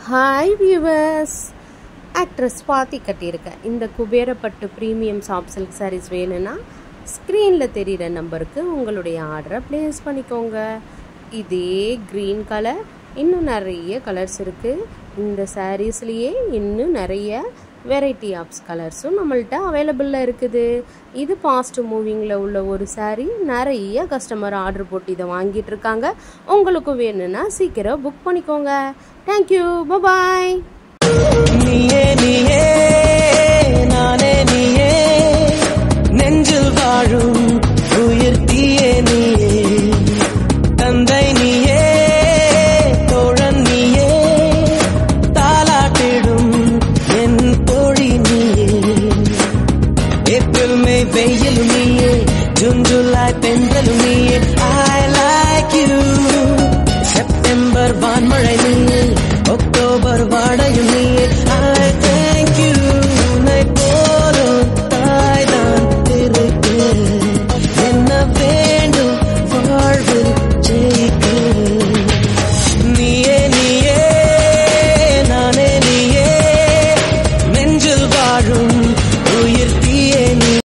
Hi viewers, actress Swathi கட்டியிருக்க இந்த குபேரப்பட்டு premium soft silk saris வேணும்னா ஸ்க்ரீனில் தெரிகிற நம்பருக்கு உங்களுடைய ஆர்டரை ப்ளேஸ் பண்ணிக்கோங்க. இதே க்ரீன் கலர் இன்னும் நிறைய கலர்ஸ் இருக்குது. இந்த சாரீஸ்லேயே இன்னும் நிறைய வெரைட்டி ஆஃப் கலர்ஸும் நம்மள்ட்ட அவைலபிளில் இருக்குது. இது ஃபாஸ்ட் மூவிங்கில் உள்ள ஒரு சாரீ. நிறைய கஸ்டமர் ஆர்டர் போட்டு இதை வாங்கிட்டு இருக்காங்க. உங்களுக்கும் வேணும்னா சீக்கிரம் புக் பண்ணிக்கோங்க. தேங்க்யூ, பாய்.